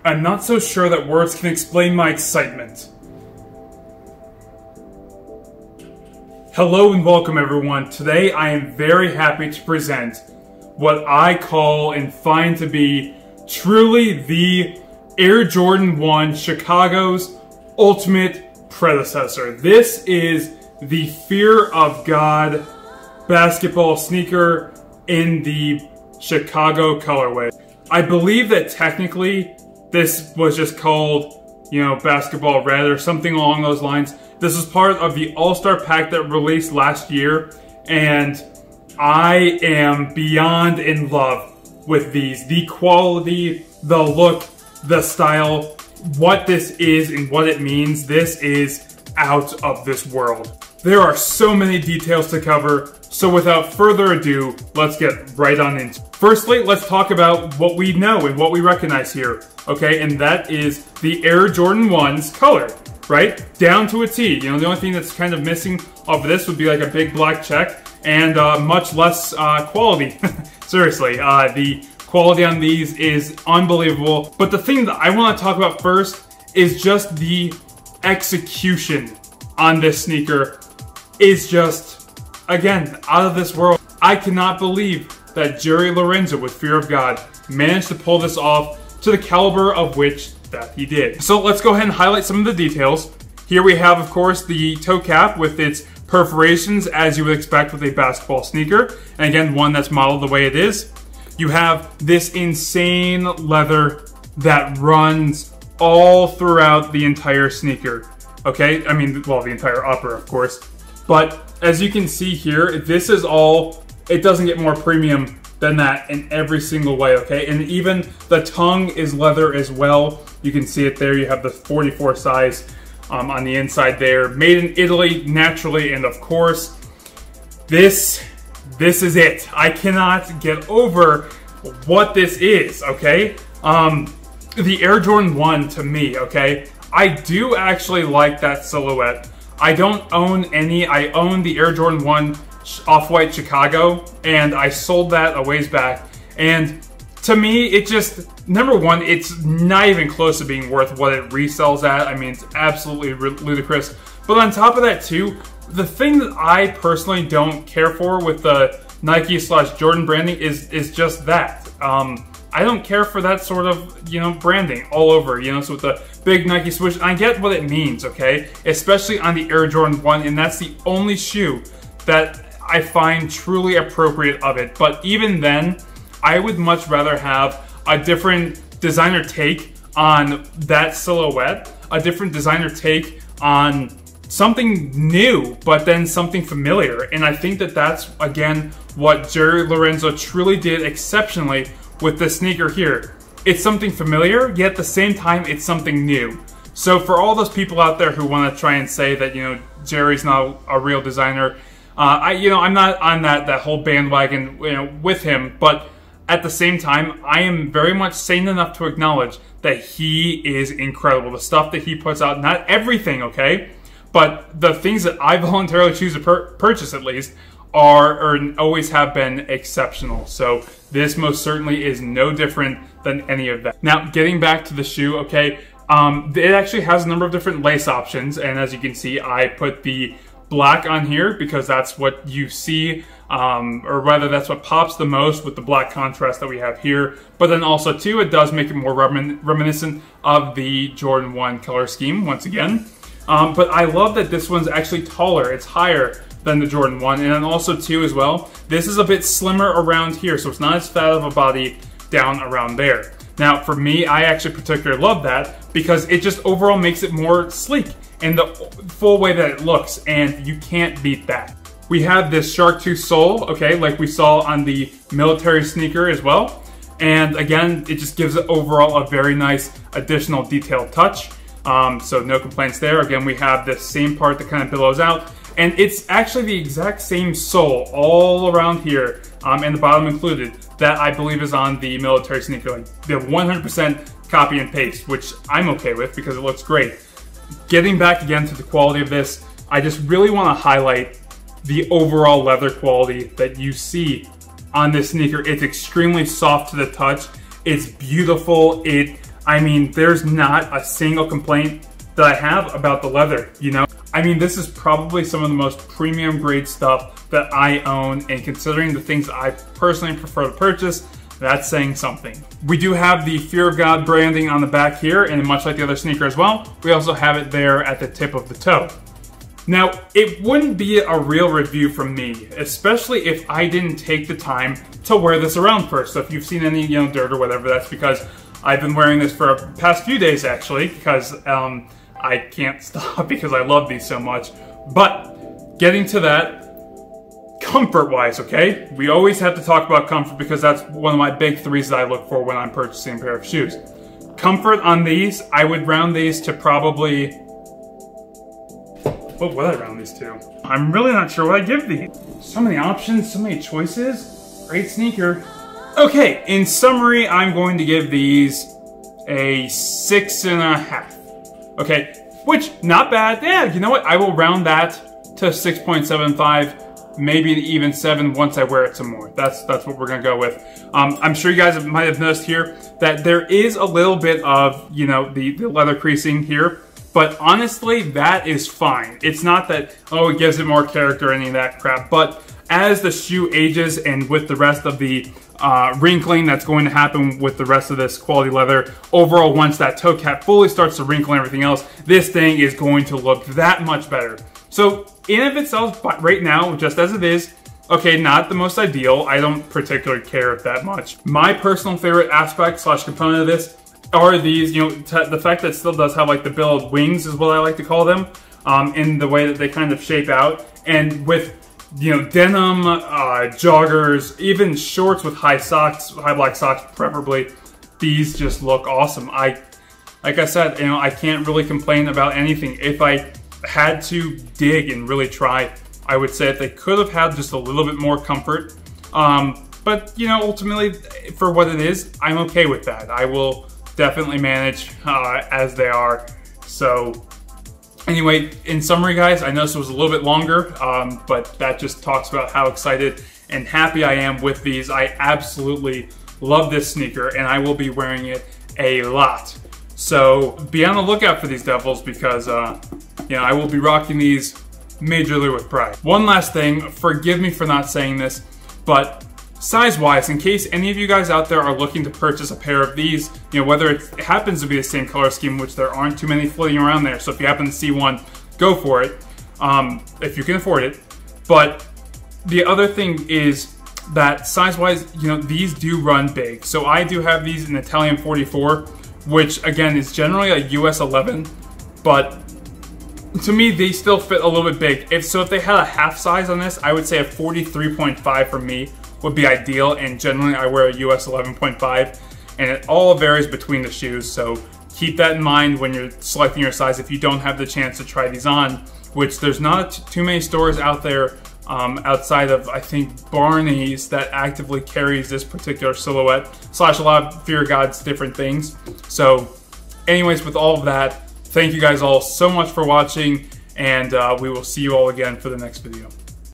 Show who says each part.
Speaker 1: I'm not so sure that words can explain my excitement. Hello and welcome everyone. Today I am very happy to present what I call and find to be truly the Air Jordan 1 Chicago's ultimate predecessor. This is the Fear of God basketball sneaker in the Chicago colorway. I believe that technically this was just called, basketball red or something along those lines. This is part of the All-Star pack that released last year, and I am beyond in love with these. The quality, the look, the style, what this is and what it means, this is out of this world. There are so many details to cover, so without further ado, let's get right on into it. Firstly, let's talk about what we know and what we recognize here, okay? And that is the Air Jordan 1's color, right? Down to a T. The only thing that's kind of missing of this would be like a big black check and much less quality. Seriously, the quality on these is unbelievable. But the thing that I want to talk about first is just the execution on this sneaker is just, again, out of this world. I cannot believe that Jerry Lorenzo with Fear of God managed to pull this off to the caliber of which that he did. So let's go ahead and highlight some of the details. Here we have, of course, the toe cap with its perforations as you would expect with a basketball sneaker. And again, one that's modeled the way it is. You have this insane leather that runs all throughout the entire sneaker. Okay, I mean, well, the entire upper, of course. But as you can see here, this is all, it doesn't get more premium than that in every single way, okay? And even the tongue is leather as well. You can see it there. You have the 44 size on the inside there. Made in Italy, naturally, and of course, this is it. I cannot get over what this is, okay? The Air Jordan 1 to me, okay? I do actually like that silhouette. I don't own any. I own the Air Jordan 1 Off-White Chicago, and I sold that a ways back. And to me, it just, number one, it's not even close to being worth what it resells at. I mean, it's absolutely ludicrous. But on top of that too, the thing that I personally don't care for with the Nike/Jordan branding is just that. I don't care for that sort of, branding all over, so with the big Nike swoosh. I get what it means, okay? Especially on the Air Jordan 1, and that's the only shoe that I find truly appropriate of it. But even then, I would much rather have a different designer take on that silhouette, a different designer take on something new, but then something familiar. And I think that that's, again, what Jerry Lorenzo truly did exceptionally with this sneaker here. It's something familiar, yet at the same time, it's something new. So for all those people out there who want to try and say that, Jerry's not a real designer, I'm not on that whole bandwagon, with him, but at the same time, I am very much sane enough to acknowledge that he is incredible. The stuff that he puts out, not everything, okay? But the things that I voluntarily choose to purchase, at least, are or always have been exceptional. So this most certainly is no different than any of that. Now, getting back to the shoe, okay, it actually has a number of different lace options, and as you can see, I put the black on here because that's what you see, or rather that's what pops the most with the black contrast that we have here. But then also too, it does make it more reminiscent of the Jordan 1 color scheme once again. But I love that this one's actually taller. It's higher than the Jordan 1. And then also too as well, this is a bit slimmer around here, so it's not as fat of a body down around there. Now for me, I actually particularly love that because it just overall makes it more sleek in the full way that it looks, and you can't beat that. We have this shark tooth sole, okay, like we saw on the military sneaker as well. And again, it just gives it overall a very nice additional detailed touch. So no complaints there. Again, we have this same part that kind of billows out. And it's actually the exact same sole all around here, and the bottom included, that I believe is on the military sneaker. Like, the 100% copy and paste, which I'm okay with because it looks great. Getting back again to the quality of this, I just really want to highlight the overall leather quality that you see on this sneaker. It's extremely soft to the touch. It's beautiful. It I mean, there's not a single complaint that I have about the leather, you know? I mean, this is probably some of the most premium grade stuff that I own, and considering the things I personally prefer to purchase, that's saying something. We do have the Fear of God branding on the back here, and much like the other sneaker as well, we also have it there at the tip of the toe. Now, it wouldn't be a real review from me, especially if I didn't take the time to wear this around first. So if you've seen any, you know, dirt or whatever, that's because I've been wearing this for the past few days actually, because I can't stop because I love these so much. But getting to that, comfort-wise, okay? We always have to talk about comfort because that's one of my big threes that I look for when I'm purchasing a pair of shoes. Comfort on these, I would round these to probably... What would I round these to? I'm really not sure what I give these. So many options, so many choices. Great sneaker. Okay, in summary, I'm going to give these a 6.5. Okay, which, not bad. Yeah, you know what? I will round that to 6.75, maybe even 7 once I wear it some more. That's what we're gonna go with. I'm sure you guys might have noticed here that there is a little bit of, you know, the leather creasing here, but honestly, that is fine. It's not that, oh, it gives it more character or any of that crap, but as the shoe ages and with the rest of the wrinkling that's going to happen with the rest of this quality leather, overall, once that toe cap fully starts to wrinkle and everything else, this thing is going to look that much better. So in of itself, right now, just as it is, okay, not the most ideal. I don't particularly care that much. My personal favorite aspect / component of this are these, you know, the fact that it still does have like the billowed wings is what I like to call them, in the way that they kind of shape out. And with, you know, denim, joggers, even shorts with high socks, high black socks preferably, these just look awesome. Like I said, you know, I can't really complain about anything. If I had to dig and really try, I would say that they could have had just a little bit more comfort. But, you know, ultimately, for what it is, I'm okay with that. I will definitely manage as they are. So anyway, in summary, guys, I know this was a little bit longer, but that just talks about how excited and happy I am with these. I absolutely love this sneaker, and I will be wearing it a lot. So be on the lookout for these devils because, you know, I will be rocking these majorly with pride. One last thing, forgive me for not saying this, but size-wise, in case any of you guys out there are looking to purchase a pair of these, you know, whether it happens to be the same color scheme, which there aren't too many floating around there, so if you happen to see one, go for it, if you can afford it. But the other thing is that size-wise, you know, these do run big. So I do have these in Italian 44, which again is generally a US 11, but to me, they still fit a little bit big. If they had a half size on this, I would say a 43.5 for me would be ideal, and generally I wear a US 11.5, and it all varies between the shoes, so keep that in mind when you're selecting your size if you don't have the chance to try these on, which there's not too many stores out there outside of, I think, Barney's that actively carries this particular silhouette, / a lot of Fear of God's different things. So anyways, with all of that, thank you guys all so much for watching, and we will see you all again for the next video.